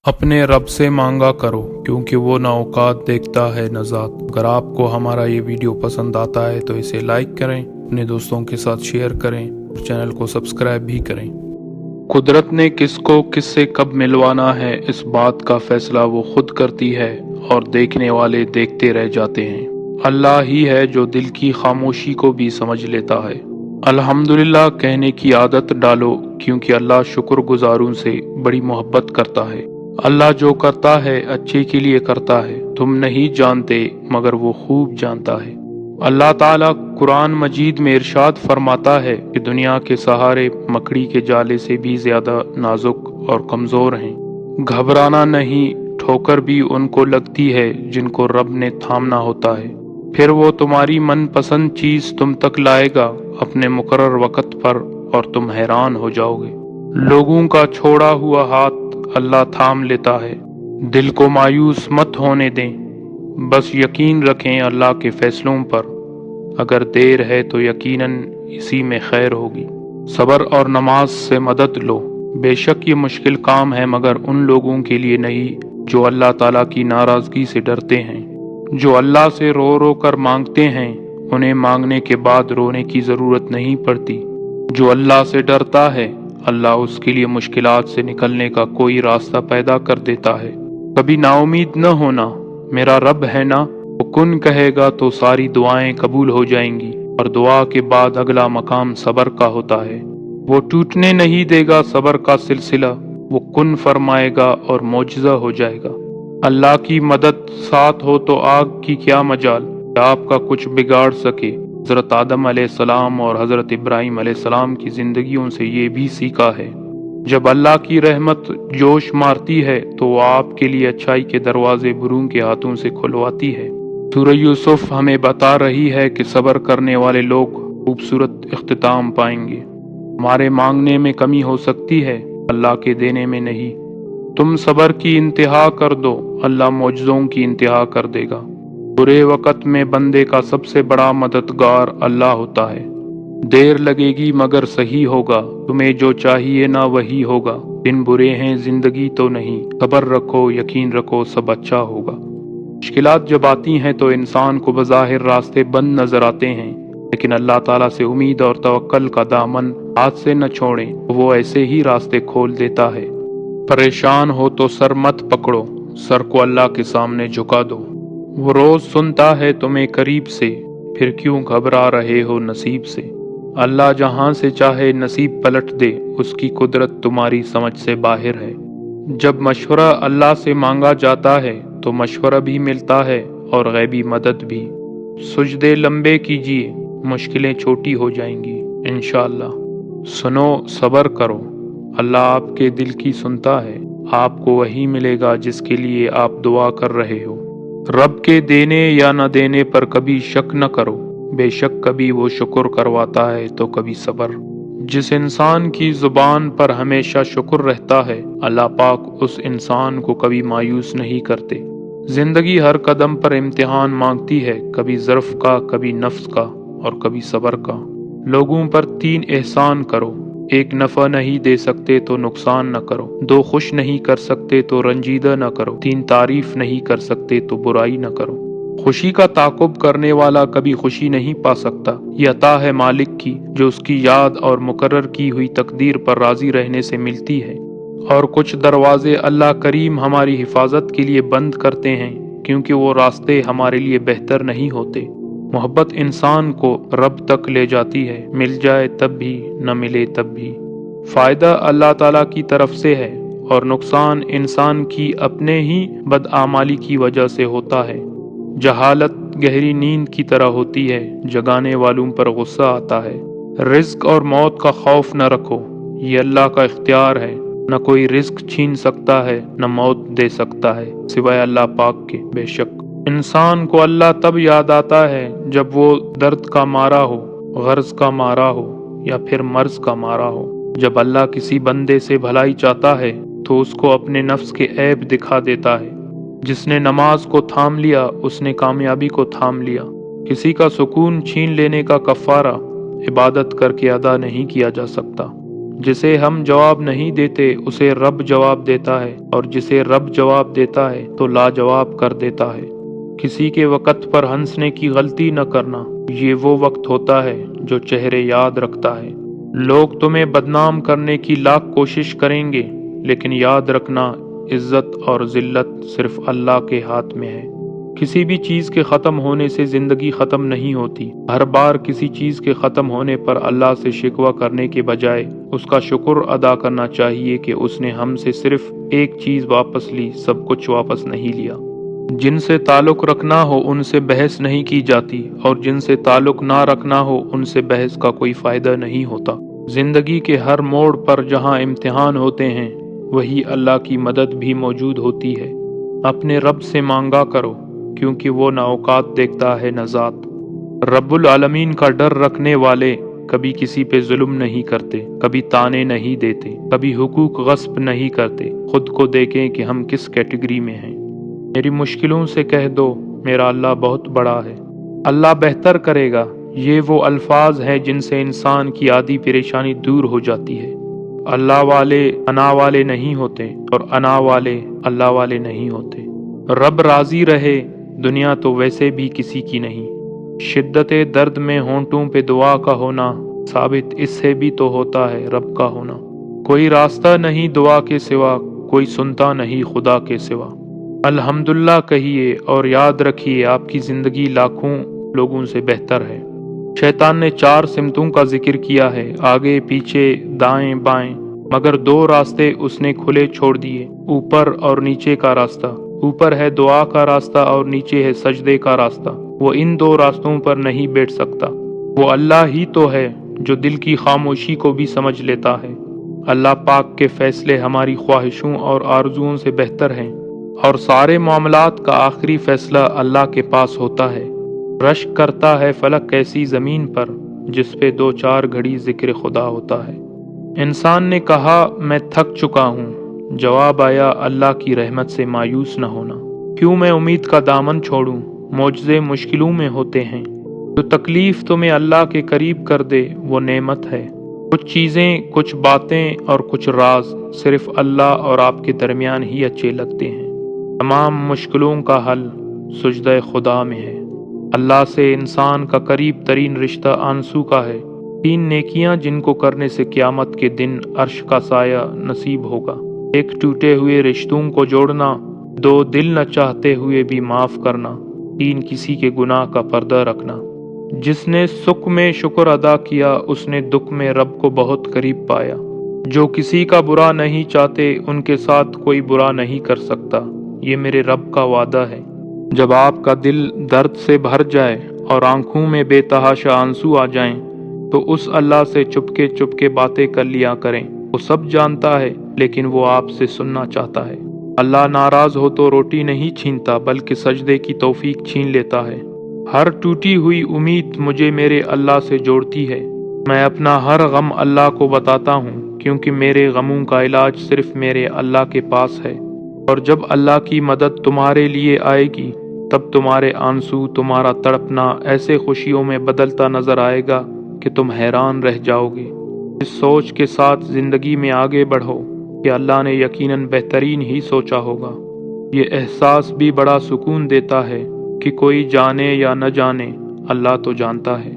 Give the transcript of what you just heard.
अपने रब से मांगा करो क्योंकि वो ना औकात देखता है न ज़ात। अगर आपको हमारा ये वीडियो पसंद आता है तो इसे लाइक करें, अपने दोस्तों के साथ शेयर करें और चैनल को सब्सक्राइब भी करें। कुदरत ने किसको किससे कब मिलवाना है, इस बात का फैसला वो खुद करती है और देखने वाले देखते रह जाते हैं। अल्लाह ही है जो दिल की खामोशी को भी समझ लेता है। अल्हम्दुलिल्लाह कहने की आदत डालो क्योंकि अल्लाह शुक्रगुजारों से बड़ी मोहब्बत करता है। अल्लाह जो करता है अच्छे के लिए करता है, तुम नहीं जानते मगर वो खूब जानता है। अल्लाह ताला कुरान मजीद में इरशाद फरमाता है कि दुनिया के सहारे मकड़ी के जाले से भी ज्यादा नाजुक और कमजोर हैं। घबराना नहीं, ठोकर भी उनको लगती है जिनको रब ने थामना होता है। फिर वो तुम्हारी मनपसंद चीज तुम तक लाएगा अपने मुकर्रर वक्त पर और तुम हैरान हो जाओगे। लोगों का छोड़ा हुआ हाथ अल्लाह थाम लेता है। दिल को मायूस मत होने दें, बस यकीन रखें अल्लाह के फैसलों पर। अगर देर है तो यकीनन इसी में खैर होगी। सब्र और नमाज से मदद लो। बेशक ये मुश्किल काम है मगर उन लोगों के लिए नहीं जो अल्लाह ताला की नाराजगी से डरते हैं। जो अल्लाह से रो रो कर मांगते हैं उन्हें मांगने के बाद रोने की जरूरत नहीं पड़ती। जो अल्लाह से डरता है अल्लाह उसके लिए मुश्किलात से निकलने का कोई रास्ता पैदा कर देता है। कभी नाउमीद न होना, मेरा रब है ना, वो कुन कहेगा तो सारी दुआएं कबूल हो जाएंगी। और दुआ के बाद अगला मकाम सब्र का होता है। वो टूटने नहीं देगा सब्र का सिलसिला, वो कुन फरमाएगा और मौजज़ा हो जाएगा। अल्लाह की मदद साथ हो तो आग की क्या मजाल, आपका कुछ बिगाड़ सके। हज़रत आदम अलैहिस्सलाम और हज़रत इब्राहीम अलैहिस्सलाम की जिंदगियों से ये भी सीखा है। जब अल्लाह की रहमत जोश मारती है तो वो आपके लिए अच्छाई के दरवाजे बुरों के हाथों से खुलवाती है। सूरह यूसुफ हमें बता रही है कि सब्र करने वाले लोग खूबसूरत इख्तिताम पाएंगे। हमारे मांगने में कमी हो सकती है, अल्लाह के देने में नहीं। तुम सब्र की इंतहा कर दो, अल्लाह मौजज़ों की इंतहा कर देगा। बुरे वक़्त में बंदे का सबसे बड़ा मददगार अल्लाह होता है। देर लगेगी मगर सही होगा, तुम्हें जो चाहिए ना वही होगा। दिन बुरे हैं जिंदगी तो नहीं, सब्र रखो यकीन रखो सब अच्छा होगा। मुश्किलात जब आती हैं तो इंसान को बज़ाहिर रास्ते बंद नजर आते हैं, लेकिन अल्लाह ताला से उम्मीद और तवक्कल का दामन हाथ से न छोड़ें, वो ऐसे ही रास्ते खोल देता है। परेशान हो तो सर मत पकड़ो, सर को अल्लाह के सामने झुका दो। वो रोज सुनता है तुम्हें करीब से, फिर क्यों घबरा रहे हो नसीब से। अल्लाह जहां से चाहे नसीब पलट दे, उसकी कुदरत तुम्हारी समझ से बाहर है। जब मशवरा अल्लाह से मांगा जाता है तो मशवरा भी मिलता है और गैबी मदद भी। सुजदे लंबे कीजिए, मुश्किलें छोटी हो जाएंगी इंशाअल्लाह। सुनो सब्र करो, अल्लाह आपके दिल की सुनता है। आपको वही मिलेगा जिसके लिए आप दुआ कर रहे हो। रब के देने या न देने पर कभी शक न करो, बेशक कभी वो शुक्र करवाता है तो कभी सब्र। जिस इंसान की जुबान पर हमेशा शुक्र रहता है, अल्लाह पाक उस इंसान को कभी मायूस नहीं करते। जिंदगी हर कदम पर इम्तिहान मांगती है, कभी ज़र्फ का, कभी नफ्स का और कभी सब्र का। लोगों पर 3 एहसान करो, 1 नफ़ा नहीं दे सकते तो नुकसान न करो, 2 खुश नहीं कर सकते तो रंजीदा न करो, 3 तारीफ नहीं कर सकते तो बुराई न करो। खुशी का ताक़ुब करने वाला कभी खुशी नहीं पा सकता। ये अता है मालिक की जो उसकी याद और मुकर्रर की हुई तकदीर पर राजी रहने से मिलती है। और कुछ दरवाजे अल्लाह करीम हमारी हिफाजत के लिए बंद करते हैं क्योंकि वो रास्ते हमारे लिए बेहतर नहीं होते। मोहब्बत इंसान को रब तक ले जाती है, मिल जाए तब भी न मिले तब भी। फायदा अल्लाह ताला की तरफ से है और नुकसान इंसान की अपने ही बदआमाली की वजह से होता है। जहालत गहरी नींद की तरह होती है, जगाने वालों पर गुस्सा आता है। रिस्क और मौत का खौफ न रखो, ये अल्लाह का इख्तियार है। न कोई रिस्क छीन सकता है न मौत दे सकता है सिवाय अल्लाह पाक के। बेशक इंसान को अल्लाह तब याद आता है जब वो दर्द का मारा हो, गर्ज का मारा हो या फिर मर्ज का मारा हो। जब अल्लाह किसी बंदे से भलाई चाहता है तो उसको अपने नफ्स के ऐब दिखा देता है। जिसने नमाज को थाम लिया उसने कामयाबी को थाम लिया। किसी का सुकून छीन लेने का कफारा इबादत करके अदा नहीं किया जा सकता। جسے ہم جواب نہیں دیتے اسے رب جواب دیتا ہے، اور جسے رب جواب دیتا ہے تو لاجواب کر دیتا ہے۔ کسی کے وقت پر ہنسنے کی غلطی نہ کرنا، یہ وہ وقت ہوتا ہے جو چہرے یاد رکھتا ہے۔ لوگ تمہیں بدنام کرنے کی لاکھ کوشش کریں گے، لیکن یاد رکھنا عزت اور ذلت صرف اللہ کے ہاتھ میں ہے۔ کسی بھی چیز کے ختم ہونے سے زندگی ختم نہیں ہوتی۔ ہر بار کسی چیز کے ختم ہونے پر اللہ سے شکوہ کرنے کے بجائے اس کا شکر ادا کرنا چاہیے کہ اس نے ہم سے صرف ایک چیز واپس لی، سب کچھ واپس نہیں لیا۔ جن سے تعلق رکھنا ہو ان سے بحث نہیں کی جاتی، اور جن سے تعلق نہ رکھنا ہو ان سے بحث کا کوئی فائدہ نہیں ہوتا۔ زندگی کے ہر موڑ پر جہاں امتحان ہوتے ہیں وہی اللہ کی مدد بھی موجود ہوتی ہے۔ اپنے رب سے مانگا کرو، کیونکہ وہ نہ اوقات دیکھتا ہے نہ ذات۔ رب العالمین کا ڈر رکھنے والے کبھی کسی پہ ظلم نہیں کرتے، کبھی تانے نہیں دیتے، کبھی حقوق غصب نہیں کرتے۔ خود کو دیکھیں کہ ہم کس کیٹیگری میں ہیں۔ میری مشکلوں سے کہہ دو میرا اللہ بہت بڑا ہے، اللہ بہتر کرے گا۔ یہ وہ الفاظ ہیں جن سے انسان کی آدھی پریشانی دور ہو جاتی ہے۔ اللہ والے انا والے نہیں ہوتے، اور انا والے اللہ والے نہیں ہوتے۔ رب راضی رہے، دنیا تو ویسے بھی کسی کی نہیں۔ شدت درد میں ہونٹوں پہ دعا کا ہونا ثابت اس سے بھی تو ہوتا ہے رب کا ہونا۔ کوئی راستہ نہیں دعا کے سوا، کوئی سنتا نہیں خدا کے سوا۔ الحمدللہ کہیے اور یاد رکھیے آپ کی زندگی لاکھوں لوگوں سے بہتر ہے۔ شیطان نے 4 سمتوں کا ذکر کیا ہے، آگے پیچھے دائیں بائیں، مگر 2 راستے اس نے کھلے چھوڑ دیے، اوپر اور نیچے کا راستہ۔ اوپر ہے دعا کا راستہ اور نیچے ہے سجدے کا راستہ۔ وہ ان 2 راستوں پر نہیں بیٹھ سکتا۔ وہ اللہ ہی تو ہے جو دل کی خاموشی کو بھی سمجھ لیتا ہے۔ اللہ پاک کے فیصلے ہماری خواہشوں اور آرزوؤں سے بہتر ہیں، اور سارے معاملات کا آخری فیصلہ اللہ کے پاس ہوتا ہے۔ رشک کرتا ہے فلک ایسی زمین پر جس پہ 2-4 گھڑی ذکر خدا ہوتا ہے۔ انسان نے کہا میں تھک چکا ہوں، جواب آیا اللہ کی رحمت سے مایوس نہ ہونا۔ کیوں میں امید کا دامن چھوڑوں، معجزے مشکلوں میں ہوتے ہیں۔ جو تکلیف تمہیں اللہ کے قریب کر دے وہ نعمت ہے۔ کچھ چیزیں، کچھ باتیں اور کچھ راز صرف اللہ اور آپ کے درمیان ہی اچھے لگتے ہیں۔ تمام مشکلوں کا حل سجدہ خدا میں ہے۔ اللہ سے انسان کا قریب ترین رشتہ آنسو کا ہے۔ 3 نیکیاں جن کو کرنے سے قیامت کے دن عرش کا سایہ نصیب ہوگا۔ 1 ٹوٹے ہوئے رشتوں کو جوڑنا، 2 دل نہ چاہتے ہوئے بھی معاف کرنا، 3 کسی کے گناہ کا پردہ رکھنا۔ جس نے سکھ میں شکر ادا کیا اس نے دکھ میں رب کو بہت قریب پایا۔ جو کسی کا برا نہیں چاہتے ان کے ساتھ کوئی برا نہیں کر سکتا، یہ میرے رب کا وعدہ ہے۔ جب آپ کا دل درد سے بھر جائے اور آنکھوں میں بے تحاشا آنسو آ جائیں تو اس اللہ سے چپکے باتیں کر لیا کریں۔ وہ سب جانتا ہے لیکن وہ آپ سے سننا چاہتا ہے۔ اللہ ناراض ہو تو روٹی نہیں چھینتا بلکہ سجدے کی توفیق چھین لیتا ہے۔ ہر ٹوٹی ہوئی امید مجھے میرے اللہ سے جوڑتی ہے۔ میں اپنا ہر غم اللہ کو بتاتا ہوں، کیونکہ میرے غموں کا علاج صرف میرے اللہ کے پاس ہے۔ اور جب اللہ کی مدد تمہارے لیے آئے گی تب تمہارے آنسو، تمہارا تڑپنا ایسے خوشیوں میں بدلتا نظر آئے گا کہ تم حیران رہ جاؤ گے۔ اس سوچ کے ساتھ زندگی میں آگے بڑھو کہ اللہ نے یقیناً بہترین ہی سوچا ہوگا۔ یہ احساس بھی بڑا سکون دیتا ہے کہ کوئی جانے یا نہ جانے اللہ تو جانتا ہے۔